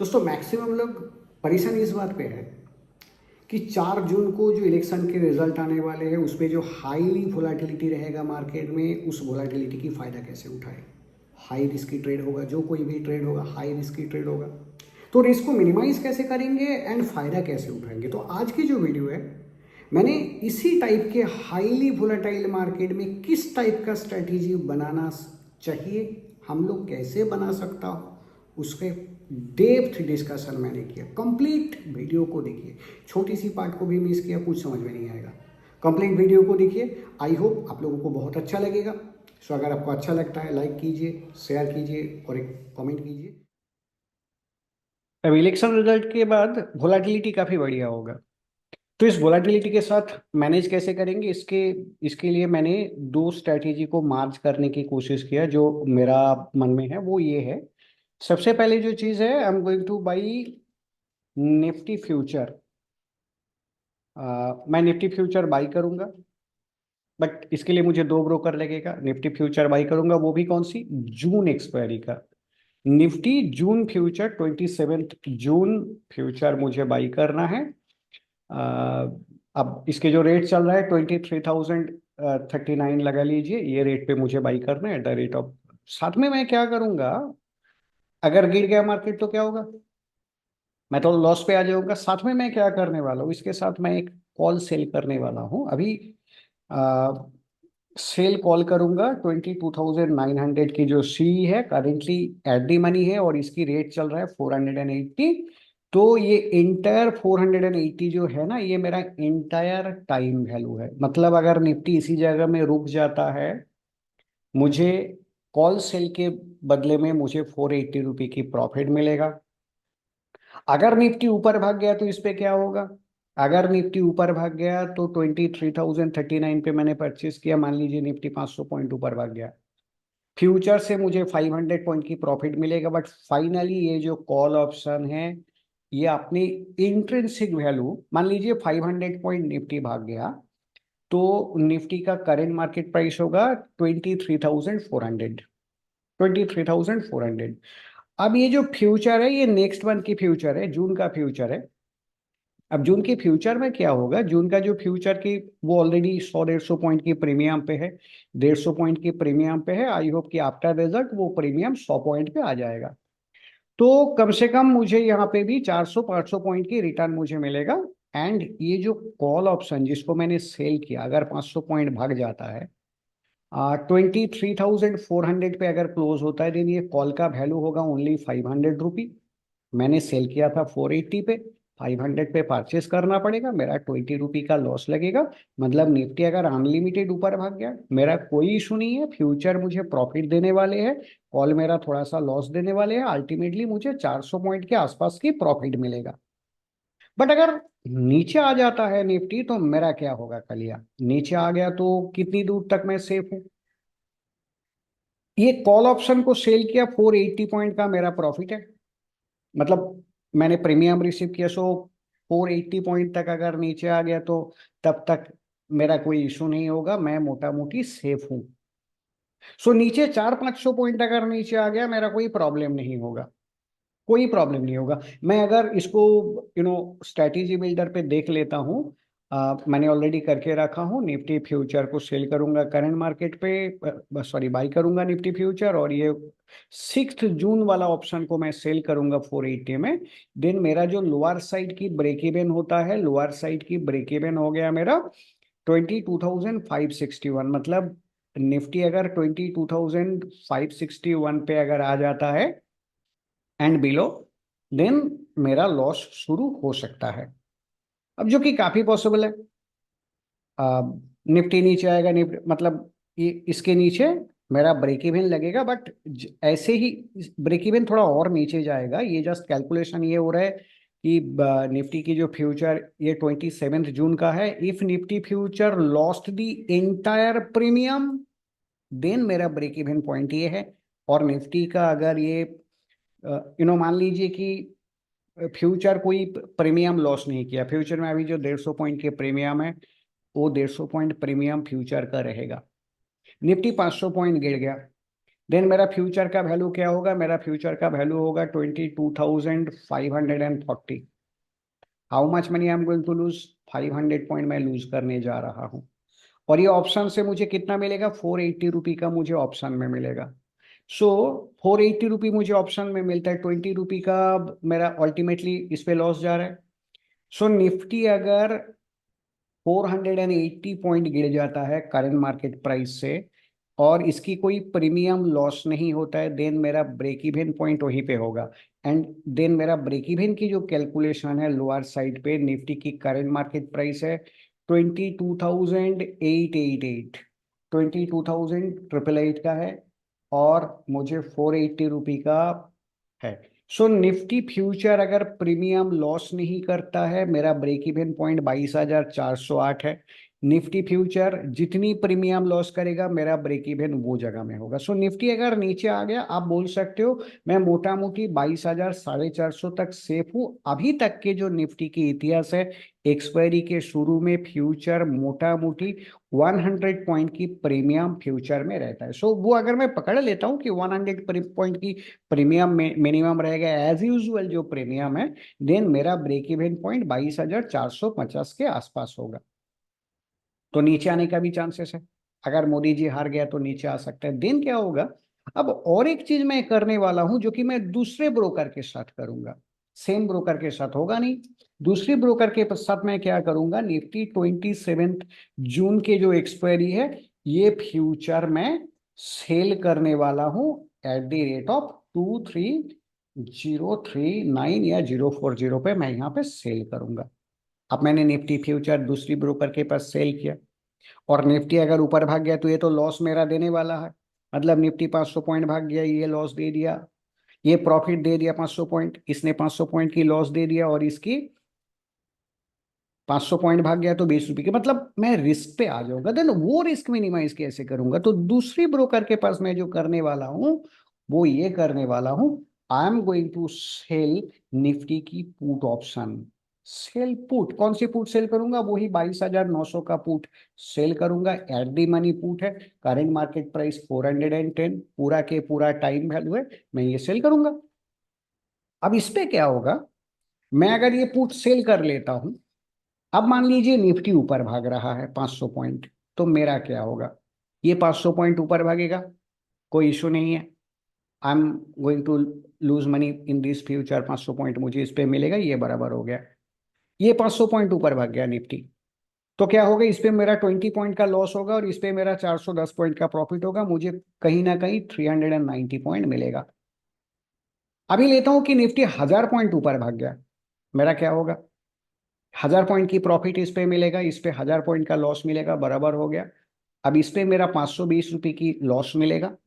दोस्तों मैक्सिमम लोग परेशान इस बात पे है कि 4 जून को जो इलेक्शन के रिजल्ट आने वाले हैं उस पे जो हाईली वोलाटिलिटी रहेगा मार्केट में, उस वोलाटिलिटी की फ़ायदा कैसे उठाए। हाई रिस्की ट्रेड होगा, जो कोई भी ट्रेड होगा हाई रिस्की ट्रेड होगा। तो रिस्क को मिनिमाइज कैसे करेंगे एंड फ़ायदा कैसे उठाएंगे। तो आज की जो वीडियो है, मैंने इसी टाइप के हाईली वोलाटाइल मार्केट में किस टाइप का स्ट्रेटेजी बनाना चाहिए, हम लोग कैसे बना सकता हो, उसके डेप्थ डिस्कशन मैंने किया। कंप्लीट वीडियो को देखिए, छोटी सी पार्ट को भी मिस किया कुछ समझ में नहीं आएगा। कंप्लीट वीडियो को देखिए, आई होप आप लोगों को बहुत अच्छा लगेगा। सो अगर आपको अच्छा लगता है लाइक कीजिए, शेयर कीजिए और एक कमेंट कीजिए। अब इलेक्शन रिजल्ट के बाद वोलाटिलिटी काफ़ी बढ़िया होगा, तो इस वोलाटिलिटी के साथ मैनेज कैसे करेंगे, इसके इसके लिए मैंने दो स्ट्रैटेजी को मार्च करने की कोशिश किया। जो मेरा मन में है वो ये है। सबसे पहले जो चीज़ है, I am going two by Nifty future. मैं निफ्टी फ्यूचर बाई करूंगा, बट इसके लिए मुझे दो ब्रोकर लगेगा। निफ्टी फ्यूचर बाई करूंगा, वो भी कौन सी, जून एक्सपायरी का निफ्टी जून फ्यूचर, 27 जून फ्यूचर मुझे बाई करना है। अ, अब इसके जो रेट चल रहा है 23,039 लगा लीजिए, ये रेट पे मुझे बाई करना है एट द रेट ऑफ। साथ में मैं क्या करूंगा, अगर गिर गया मार्केट तो क्या होगा, मैं तो लॉस पे आ जाऊंगा। साथ में मैं क्या करने वाला हूँ, इसके साथ मैं एक कॉल सेल करने वाला हूँ अभी। सेल कॉल करूंगा 22,900 की जो सी है, करेंटली एट दी मनी है और इसकी रेट चल रहा है 480। तो ये इंटायर 480 जो है ना, ये मेरा इंटायर टाइम वैल्यू है। मतलब अगर निफ्टी इसी जगह में रुक जाता है, मुझे कॉल सेल के बदले में मुझे 480 रुपये की प्रॉफिट मिलेगा। अगर निफ्टी ऊपर भाग गया तो इस पे क्या होगा, अगर निफ्टी ऊपर भाग गया तो 23,039 पे मैंने परचेस किया, मान लीजिए निफ्टी 500 पॉइंट ऊपर भाग गया, फ्यूचर से मुझे 500 पॉइंट की प्रॉफिट मिलेगा। बट फाइनली ये जो कॉल ऑप्शन है, ये अपनी इंट्रिंसिक वैल्यू, मान लीजिए 500 पॉइंट निफ्टी भाग गया, तो निफ्टी का करेंट मार्केट प्राइस होगा 23,400। 23,400। अब ये जो फ्यूचर है, ये नेक्स्ट मंथ की फ्यूचर है, जून का फ्यूचर है। अब जून की फ्यूचर में क्या होगा, जून का जो फ्यूचर की, वो ऑलरेडी 100-150 पॉइंट की प्रीमियम पे है। 150 पॉइंट की प्रीमियम पे है। आई होप कि आफ्टर रिजल्ट वो प्रीमियम 100 पॉइंट पे आ जाएगा। तो कम से कम मुझे यहाँ पे भी 400-500 पॉइंट की रिटर्न मुझे मिलेगा। एंड ये जो कॉल ऑप्शन जिसको मैंने सेल किया, अगर 500 पॉइंट भाग जाता है, 23,400 पे अगर क्लोज होता है, देन ये कॉल का वैल्यू होगा ओनली 500 रुपी। मैंने सेल किया था 480 पे, 500 पे परचेस करना पड़ेगा, मेरा 20 रुपी का लॉस लगेगा। मतलब निफ्टी अगर अनलिमिटेड ऊपर भाग गया, मेरा कोई इशू नहीं है, फ्यूचर मुझे प्रॉफिट देने वाले हैं, कॉल मेरा थोड़ा सा लॉस देने वाले हैं। अल्टीमेटली मुझे 400 पॉइंट के आसपास की प्रॉफिट मिलेगा। बट अगर नीचे आ जाता है निफ्टी, तो मेरा क्या होगा कलिया, नीचे आ गया तो कितनी दूर तक मैं सेफ हूँ। ये कॉल ऑप्शन को सेल किया, 480 पॉइंट का मेरा प्रॉफिट है। मतलब मैंने प्रीमियम रिसीव किया, सो 480 पॉइंट तक अगर नीचे आ गया तो तब तक मेरा कोई इशू नहीं होगा, मैं मोटा मोटी सेफ हूँ। सो नीचे 400-500 पॉइंट अगर नीचे आ गया, मेरा कोई प्रॉब्लम नहीं होगा, कोई प्रॉब्लम नहीं होगा। मैं अगर इसको स्ट्रैटेजी बिल्डर पे देख लेता हूँ, मैंने ऑलरेडी करके रखा हूँ। निफ्टी फ्यूचर को सेल करूंगा करंट मार्केट पे, सॉरी बाई करूंगा निफ्टी फ्यूचर, और ये 6 जून वाला ऑप्शन को मैं सेल करूंगा 480 में। देन मेरा जो लोअर साइड की ब्रेक इवन होता है, लोअर साइड की ब्रेक इवन हो गया मेरा 22,561। मतलब निफ्टी अगर 22,561 पे अगर आ जाता है एंड बिलो, देन मेरा लॉस शुरू हो सकता है। अब जो कि काफी पॉसिबल है। निफ्टी नीचे आएगा, निफ्टी मतलब ये इसके नीचे मेरा ब्रेक इवन लगेगा, बट ऐसे ही ब्रेक इवन थोड़ा और नीचे जाएगा। ये जस्ट कैलकुलेशन ये हो रहा है कि निफ्टी की जो फ्यूचर ये 27 जून का है, if Nifty future lost the entire premium, then मेरा ब्रेक इवन पॉइंट ये है। और निफ्टी का अगर ये मान लीजिए कि फ्यूचर कोई प्रीमियम लॉस नहीं किया, फ्यूचर में अभी जो 150 पॉइंट के प्रीमियम है, वो 150 पॉइंट प्रीमियम फ्यूचर का रहेगा। निफ्टी 500 पॉइंट गिर गया, देन मेरा फ्यूचर का वैल्यू क्या होगा, मेरा फ्यूचर का वैल्यू होगा 22,540। How much money I am going to lose, 500 point मैं लूज करने जा रहा हूँ। और ये ऑप्शन से मुझे कितना मिलेगा, 480 रुपी का मुझे ऑप्शन में मिलेगा। सो 480 रुपी मुझे ऑप्शन में मिलता है, 20 रुपी का मेरा अल्टीमेटली इस पे लॉस जा रहा है। सो निफ्टी अगर 480 पॉइंट गिर जाता है करंट मार्केट प्राइस से, और इसकी कोई प्रीमियम लॉस नहीं होता है, देन मेरा ब्रेक इवन पॉइंट वहीं पे होगा। एंड देन मेरा ब्रेक इवन की जो कैलकुलेशन है लोअर साइड पे, निफ्टी की करंट मार्केट प्राइस है 22,888, 22,888 का है, और मुझे 480 रुपी का है। सो निफ्टी फ्यूचर अगर प्रीमियम लॉस नहीं करता है, मेरा ब्रेक इवन पॉइंट 22,408 है। निफ्टी फ्यूचर जितनी प्रीमियम लॉस करेगा, मेरा ब्रेक इवन वो जगह में होगा। सो निफ्टी अगर नीचे आ गया, आप बोल सकते हो मैं मोटा मोटी 22,450 तक सेफ हूं। अभी तक के जो निफ्टी की इतिहास है, एक्सपायरी के शुरू में फ्यूचर मोटा मोटी 100 पॉइंट की प्रीमियम फ्यूचर में रहता है। सो वो अगर मैं पकड़ लेता हूँ कि 100 पॉइंट की प्रीमियम मिनिमम रहेगा एज यूजुअल जो प्रीमियम है, देन मेरा ब्रेक इवन पॉइंट 22,450 के आसपास होगा। तो नीचे आने का भी चांसेस है, अगर मोदी जी हार गया तो नीचे आ सकता है। देन क्या होगा, अब और एक चीज मैं करने वाला हूं जो कि मैं दूसरे ब्रोकर के साथ करूंगा, सेम ब्रोकर के साथ होगा नहीं। दूसरी ब्रोकर के साथ मैं क्या करूंगा, निफ्टी 27 जून के जो एक्सपायरी है, ये फ्यूचर में सेल करने वाला हूं एट द रेट ऑफ 23,039 या 040 पे मैं यहाँ पे सेल करूंगा। अब मैंने निफ्टी फ्यूचर दूसरी ब्रोकर के पास सेल किया, और निफ्टी अगर ऊपर भाग गया तो ये तो लॉस मेरा देने वाला है। मतलब निफ्टी 500 पॉइंट भाग गया, ये लॉस दे दिया, ये प्रॉफिट दे दिया 500 पॉइंट, इसने 500 पॉइंट की लॉस दे दिया, और इसकी 500 पॉइंट भाग गया तो 20 रुपए की, मतलब मैं रिस्क पे आ जाऊंगा। देन वो रिस्क मिनिमाइज कैसे करूंगा, तो दूसरी ब्रोकर के पास मैं जो करने वाला हूं, वो ये करने वाला हूं, I am going to sell Nifty की पुट ऑप्शन। सेल पुट, कौन सी पुट सेल करूंगा, वही 22,900 का पुट सेल करूंगा। एट दी मनी पुट है, करेंट मार्केट प्राइस 410, पूरा के पूरा टाइम वैल्यू है, मैं ये सेल करूंगा। अब इस पे क्या होगा, मैं अगर ये पुट सेल कर लेता हूं, अब मान लीजिए निफ्टी ऊपर भाग रहा है 500 पॉइंट, तो मेरा क्या होगा, ये 500 पॉइंट ऊपर भागेगा, कोई इशू नहीं है। I am going to lose money in this future, 500 point मुझे इस पे मिलेगा, ये बराबर हो गया। ये 500 पॉइंट ऊपर भाग गया निफ्टी, तो क्या होगा, इस पे मेरा 20 पॉइंट का लॉस होगा, और इस पे मेरा 410 पॉइंट का प्रॉफिट होगा, मुझे कहीं ना कहीं 390 पॉइंट मिलेगा। अभी लेता हूं कि निफ्टी 1,000 पॉइंट ऊपर भाग गया, मेरा क्या होगा, 1,000 पॉइंट की प्रॉफिट इस पे मिलेगा, इस पे 1,000 पॉइंट का लॉस मिलेगा, बराबर हो गया। अब इस पे मेरा 520 रुपये की लॉस मिलेगा,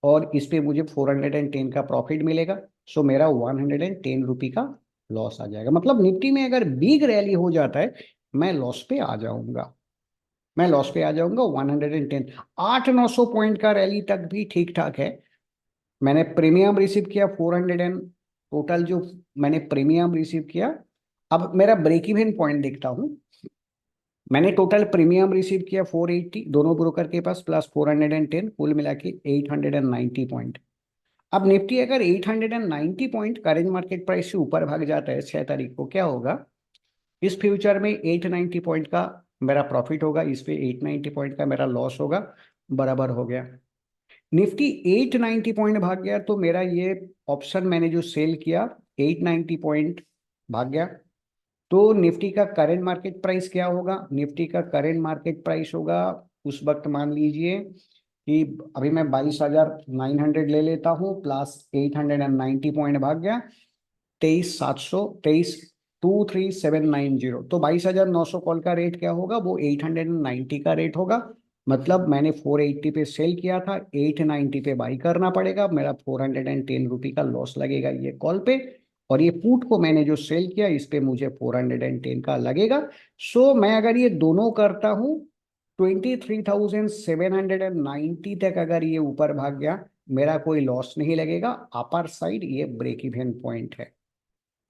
और इस पे मुझे 410 का प्रॉफिट मिलेगा। सो मेरा 110 रुपी का लॉस आ जाएगा। मतलब निफ्टी में अगर बिग रैली हो जाता है, मैं लॉस पे आ जाऊंगा, मैं लॉस पे आ जाऊंगा 110। 800-900 पॉइंट का रैली तक भी ठीक ठाक है। मैंने प्रीमियम रिसीव किया 400, टोटल जो मैंने प्रीमियम रिसीव किया। अब मेरा ब्रेक इवन पॉइंट देखता हूँ, मैंने टोटल प्रीमियम रिसीव किया 480 दोनों ब्रोकर के पास, प्लस 410, कुल मिला के 890 पॉइंट। अब निफ्टी अगर 890 पॉइंट करेंट मार्केट प्राइस से ऊपर भाग जाता है 6 तारीख को, क्या होगा, इस फ्यूचर में 890 पॉइंट का मेरा प्रॉफिट होगा, इस पे 890 पॉइंट का मेरा लॉस होगा, बराबर हो गया। निफ्टी 890 पॉइंट भाग गया, तो मेरा ये ऑप्शन मैंने जो सेल किया 890 पॉइंट भाग गया, तो निफ्टी का करंट मार्केट प्राइस क्या होगा, निफ्टी का करंट मार्केट प्राइस होगा उस वक्त, मान लीजिए कि अभी मैं 22,900 ले लेता हूँ, प्लस 890 पॉइंट भाग गया, 23,723, 23,790, तो 22,900 कॉल का रेट क्या होगा, वो 890 का रेट होगा। मतलब मैंने 480 पे सेल किया था, 890 पे बाई करना पड़ेगा, मेरा 410 रुपी का लॉस लगेगा ये कॉल पे। और ये पुट को मैंने जो सेल किया, इस पे मुझे 410 का लगेगा। सो मैं अगर ये दोनों करता हूँ, 23,790 तक अगर ये ऊपर भाग गया, मेरा कोई लॉस नहीं लगेगा, अपर साइड ये ब्रेक इवन पॉइंट है।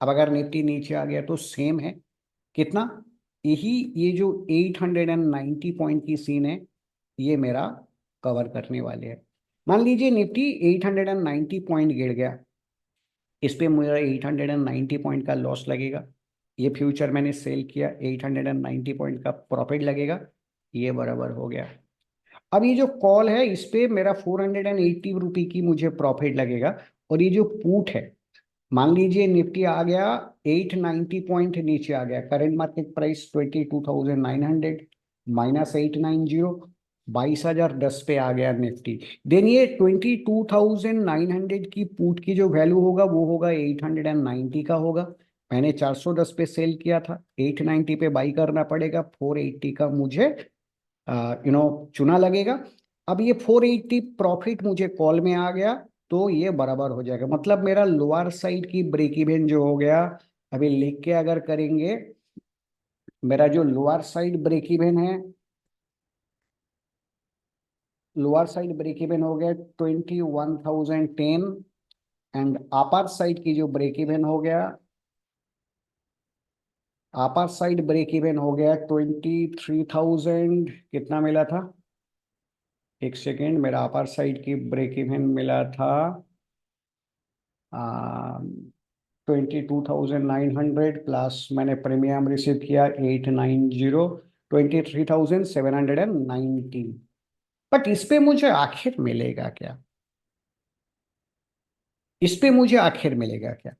अब अगर निफ्टी नीचे आ गया तो सेम है, कितना, यही ये जो 890 पॉइंट की सीन है, ये मेरा कवर करने वाले हैं। मान लीजिए निफ्टी 890 पॉइंट गिर गया, इस पे मेरा 890 पॉइंट का लॉस लगेगा। ये फ्यूचर मैंने सेल किया, 890 पॉइंट का प्रॉफिट लगेगा, ये बराबर हो गया। अब ये जो कॉल है इस पे मेरा 480 रुपी की मुझे प्रॉफिट लगेगा। और ये जो पुट है, मान लीजिए निफ्टी आ गया 890 पॉइंट नीचे आ गया, करंट मार्केट प्राइस 22,900 माइनस 890, 22,010 पे आ गया निफ्टी। देन ये 22,900 की पुट की जो वैल्यू होगा वो होगा 890 का होगा। मैंने 410 पे सेल किया था, 890 पे बाई करना पड़ेगा, 480 का मुझे चुना लगेगा। अब ये 480 प्रॉफिट मुझे कॉल में आ गया, तो ये बराबर हो जाएगा। मतलब मेरा लोअर साइड की ब्रेक इवन जो हो गया, अभी लिख के अगर करेंगे, मेरा जो लोअर साइड ब्रेक इवन है, लोअर साइड ब्रेक इवन हो गया 21,010, एंड अपर साइड की जो ब्रेक इवन हो गया, अपर साइड ब्रेक इवन हो गया 23,000, कितना मिला था, एक सेकेंड, मेरा अपर साइड की ब्रेक इवन मिला था 22,900 प्लस मैंने प्रीमियम रिसीव किया 890, 23,719। बट इस पे मुझे आखिर मिलेगा क्या, इस पे मुझे आखिर मिलेगा क्या?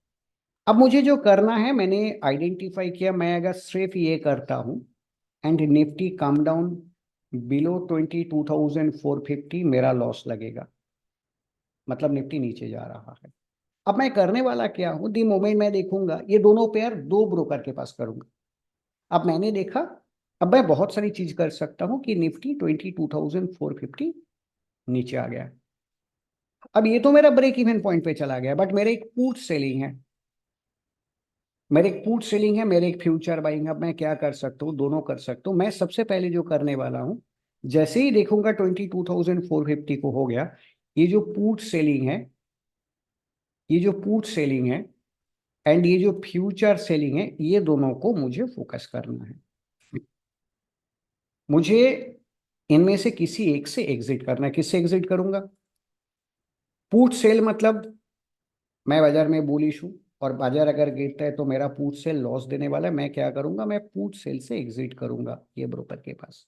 अब मुझे जो करना है, मैंने आइडेंटिफाई किया, मैं अगर सिर्फ ये करता हूँ and Nifty come down below 22,450, मेरा लॉस लगेगा, मतलब निफ्टी नीचे जा रहा है। अब मैं करने वाला क्या हूं, दी मोमेंट मैं देखूंगा ये दोनों पेयर दो ब्रोकर के पास करूंगा। अब मैंने देखा, अब मैं बहुत सारी चीज कर सकता हूं कि निफ्टी 22,450 नीचे आ गया। अब ये तो मेरा ब्रेक इवन पॉइंट पे चला गया, बट मेरे एक पुट सेलिंग है, मेरे एक पुट सेलिंग है, मेरे एक फ्यूचर बाइंग है। अब मैं क्या कर सकता हूँ, दोनों कर सकता हूँ। मैं सबसे पहले जो करने वाला हूँ, जैसे ही देखूंगा 22,450 को हो गया, ये जो पुट सेलिंग है, ये जो पुट सेलिंग है एंड ये जो फ्यूचर सेलिंग है, ये दोनों को मुझे फोकस करना है। मुझे इनमें से किसी एक से एग्जिट करना है। किससे एग्जिट करूंगा? पुट सेल मतलब मैं बाजार में बुलिश हूं और बाजार अगर गिरता है तो मेरा पुट सेल लॉस देने वाला है। मैं क्या करूंगा, मैं पुट सेल से एग्जिट करूंगा ये ब्रोकर के पास।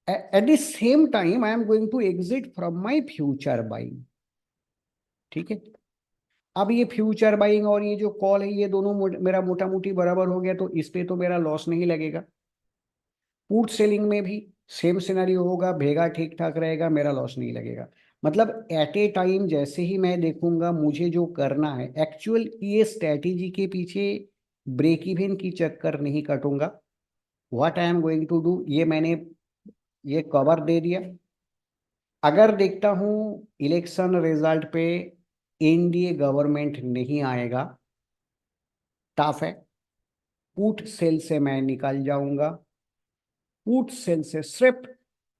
At the same time I am going to exit from my future buying. ठीक है, अब ये फ्यूचर बाइंग और ये जो कॉल है, ये दोनों मेरा मोटा मोटी बराबर हो गया, तो इस पे तो मेरा लॉस नहीं लगेगा। पुट सेलिंग में भी सेम सिनेरियो होगा, भेगा ठीक ठाक रहेगा, मेरा लॉस नहीं लगेगा। मतलब एट ए टाइम जैसे ही मैं देखूंगा, मुझे जो करना है एक्चुअल, ये स्ट्रैटेजी के पीछे ब्रेक इवन की चक्कर नहीं कटूंगा। What I am going to do, ये मैंने ये कवर दे दिया। अगर देखता हूं इलेक्शन रिजल्ट पे एनडीए गवर्नमेंट नहीं आएगा, टफ है, पुट सेल से मैं निकल जाऊंगा, पुट सेल से सिर्फ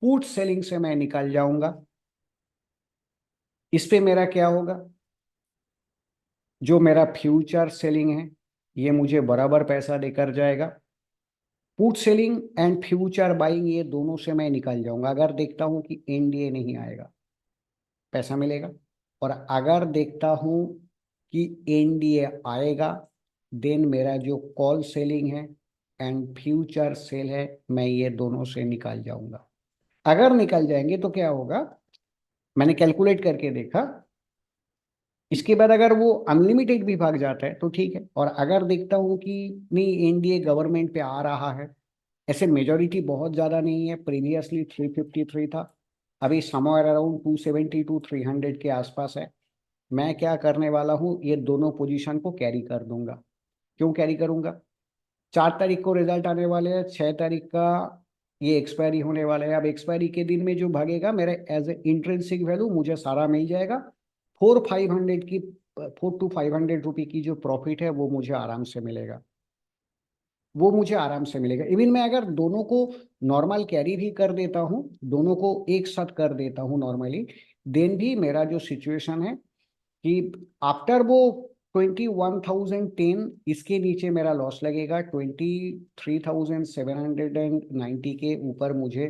पुट सेलिंग से मैं निकल जाऊंगा। इस पे मेरा क्या होगा, जो मेरा फ्यूचर सेलिंग है ये मुझे बराबर पैसा देकर जाएगा। Put selling and future buying ये दोनों से मैं निकल जाऊंगा। अगर देखता हूं कि एनडीए नहीं आएगा, पैसा मिलेगा। और अगर देखता हूं कि एनडीए आएगा, देन मेरा जो कॉल सेलिंग है एंड फ्यूचर सेल है, मैं ये दोनों से निकल जाऊंगा। अगर निकल जाएंगे तो क्या होगा, मैंने कैलकुलेट करके देखा, इसके बाद अगर वो अनलिमिटेड भी भाग जाता है तो ठीक है। और अगर देखता हूँ कि नहीं, एनडीए गवर्नमेंट पे आ रहा है, ऐसे मेजोरिटी बहुत ज़्यादा नहीं है, प्रीवियसली 353 था, अभी समवेयर अराउंड 270 टू 300 के आसपास है। मैं क्या करने वाला हूँ, ये दोनों पोजीशन को कैरी कर दूंगा। क्यों कैरी करूंगा, 4 तारीख को रिजल्ट आने वाले हैं, 6 तारीख का ये एक्सपायरी होने वाला है। अब एक्सपायरी के दिन में जो भागेगा मेरे एज ए इंट्रिंसिक वैल्यू मुझे सारा मिल जाएगा। 4-500 की, 4 to 500 रुपी की जो प्रॉफिट है वो मुझे आराम से मिलेगा, वो मुझे आराम से मिलेगा। इवन मैं अगर दोनों को नॉर्मल कैरी भी कर देता हूँ, दोनों को एक साथ कर देता हूँ नॉर्मली, देन भी मेरा जो सिचुएशन है कि आफ्टर वो 21,010, इसके नीचे मेरा लॉस लगेगा, 23,790 के ऊपर मुझे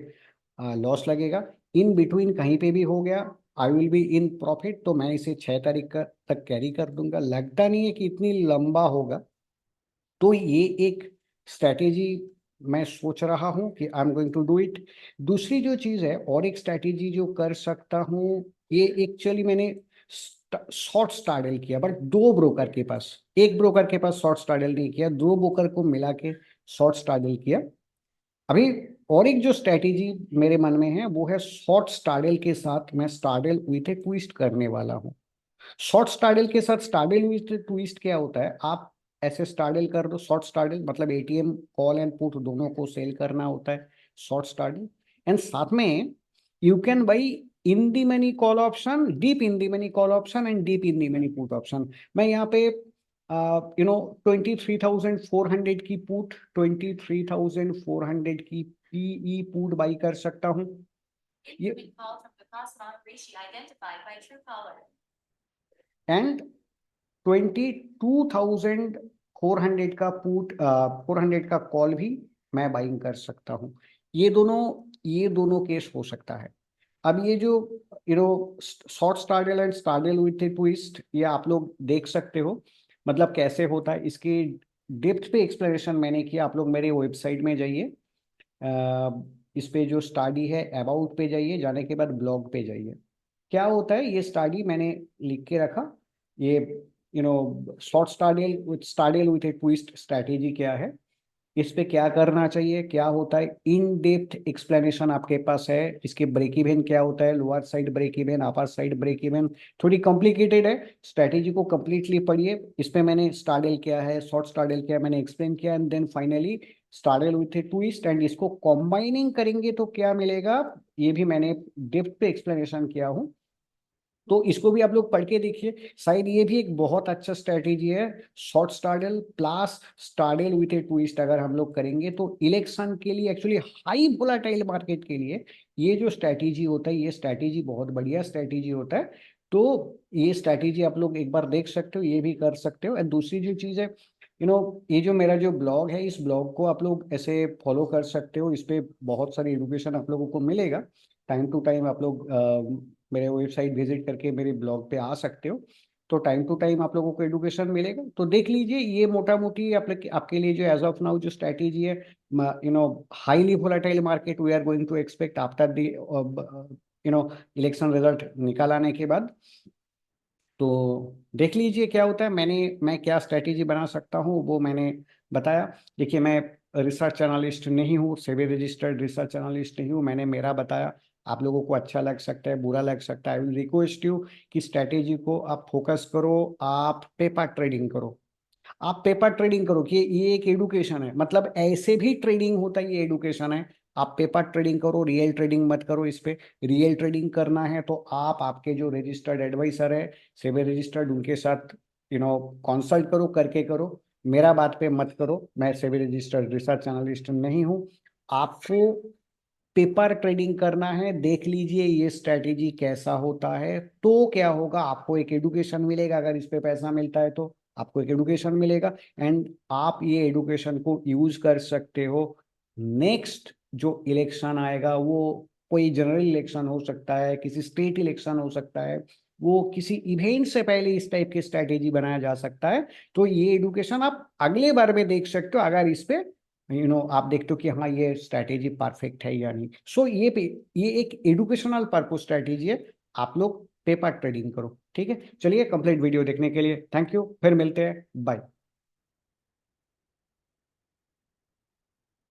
लॉस लगेगा। इन बिटवीन कहीं पे भी हो गया I will be in profit, तो मैं इसे 6 तारीख तक कैरी कर दूंगा। लगता नहीं है कि इतनी लंबा होगा, तो ये एक स्ट्रैटेजी मैं सोच रहा हूँ कि I am going to do it. दूसरी जो चीज है, और एक स्ट्रैटेजी जो कर सकता हूँ, ये एक्चुअली मैंने शॉर्ट स्टार्डल किया, बट दो ब्रोकर के पास, एक ब्रोकर के पास शॉर्ट स्टार्डल नहीं किया, दो ब्रोकर को मिला के शॉर्ट स्टार्डल किया अभी। और एक जो स्ट्रैटेजी मेरे मन में है वो है शॉर्ट स्टार्डल के साथ मैं स्टार्डल विथ ए ट्विस्ट करने वाला हूँ। शॉर्ट स्टार्डल के साथ स्टार्डल विथ ट्विस्ट क्या होता है, आप ऐसे स्टार्डल कर दो, शॉर्ट स्टार्डल मतलब एटीएम कॉल एंड पुट दोनों को सेल करना होता है शॉर्ट स्टार्डल। एंड साथ में you can buy in the money call option, deep in the money call option and deep in the money put option. मैं यहाँ पे 23,400 की पुट, 23,400 की पीई पुट बाई कर सकता हूँ। ये एंड 22,400 का पुट, 400 का कॉल भी मैं बाइंग कर सकता हूँ। ये दोनों केस हो सकता है। अब ये जो शॉर्ट स्टार्डल एंड स्टार्डल विथ ट्विस्ट, ये आप लोग देख सकते हो मतलब कैसे होता है। इसकी डेप्थ पे एक्सप्लेनेशन मैंने किया, आप लोग मेरे वेबसाइट में जाइए, इस पे जो स्टडी है अबाउट पे जाइए, जाने के बाद ब्लॉग पे जाइए। क्या होता है ये स्टडी मैंने लिख के रखा, ये short straddle with a twist strategy क्या है, इस पे क्या करना चाहिए, क्या होता है, इन डेप्थ एक्सप्लेनेशन आपके पास है। इसके ब्रेक इवन क्या होता है, lower side break even, upper side break even, थोड़ी कॉम्प्लिकेटेड है। स्ट्रैटेजी को कंप्लीटली पढ़िए, इस पे मैंने स्टार्डल क्या है, शॉर्ट स्टार्डल क्या है मैंने एक्सप्लेन किया, and then finally straddle with a twist, and इसको कॉम्बाइनिंग करेंगे तो क्या मिलेगा, ये भी मैंने डेप्थ पे एक्सप्लेनेशन किया हूँ। तो इसको भी आप लोग पढ़ के देखिए, शायद ये भी एक बहुत अच्छा स्ट्रेटेजी है। Short straddle plus straddle with a twist अगर हम लोग करेंगे तो इलेक्शन के लिए, एक्चुअली हाई वोलाटाइल मार्केट के लिए ये जो स्ट्रेटेजी होता है, ये स्ट्रेटेजी बहुत बढ़िया स्ट्रेटेजी होता है। तो ये स्ट्रेटेजी आप लोग एक बार देख सकते हो, ये भी कर सकते हो। एंड दूसरी जो चीज़ है, ये जो मेरा जो ब्लॉग है, इस ब्लॉग को आप लोग ऐसे फॉलो कर सकते हो, इस पे बहुत सारी एडुकेशन आप लोगों को मिलेगा। टाइम टू टाइम आप लोग मेरे वेबसाइट विजिट करके मेरे ब्लॉग पे आ सकते हो, तो टाइम टू टाइम आप लोगों को एडुकेशन मिलेगा। तो देख लीजिए, ये मोटा मोटी आपके लिए जो एज ऑफ नाउ जो स्ट्रैटेजी है, highly volatile market we are going to expect after the election result निकाल आने के बाद। तो देख लीजिए क्या होता है, मैं क्या स्ट्रैटेजी बना सकता हूँ वो मैंने बताया। देखिए, मैं रिसर्च एनालिस्ट नहीं हूँ, सेबी रजिस्टर्ड रिसर्च एनालिस्ट नहीं हूँ, मैंने मेरा बताया। आप लोगों को अच्छा लग सकता है, बुरा लग सकता है। आई विल रिक्वेस्ट यू कि स्ट्रैटेजी को आप फोकस करो, आप पेपर ट्रेडिंग करो, आप पेपर ट्रेडिंग करो, कि ये एक एडुकेशन है, मतलब ऐसे भी ट्रेडिंग होता है, ये एडुकेशन है। आप पेपर ट्रेडिंग करो, रियल ट्रेडिंग मत करो। इस पे रियल ट्रेडिंग करना है तो आप आपके जो रजिस्टर्ड एडवाइसर है, सेबी रजिस्टर्ड, उनके साथ कंसल्ट करो, करके करो। मेरा बात पे मत करो, मैं सेबी रजिस्टर्ड रिसर्च एनालिस्ट नहीं हूँ। आपको पेपर ट्रेडिंग करना है, देख लीजिए ये स्ट्रेटेजी कैसा होता है, तो क्या होगा, आपको एक एडुकेशन मिलेगा। अगर इस पे पैसा मिलता है तो आपको एक एडुकेशन मिलेगा, एंड आप ये एडुकेशन को यूज कर सकते हो। नेक्स्ट जो इलेक्शन आएगा, वो कोई जनरल इलेक्शन हो सकता है, किसी स्टेट इलेक्शन हो सकता है, वो किसी इवेंट से पहले इस टाइप की स्ट्रेटेजी बनाया जा सकता है। तो ये एडुकेशन आप अगले बार में देख सकते हो, अगर इस पे आप देखते हो कि हाँ ये स्ट्रैटेजी परफेक्ट है या नहीं। सो ये एक एडुकेशनल पर्पस स्ट्रैटेजी है। आप लोग पेपर ट्रेडिंग करो, ठीक है। चलिए, कंप्लीट वीडियो देखने के लिए थैंक यू, फिर मिलते हैं, बाय।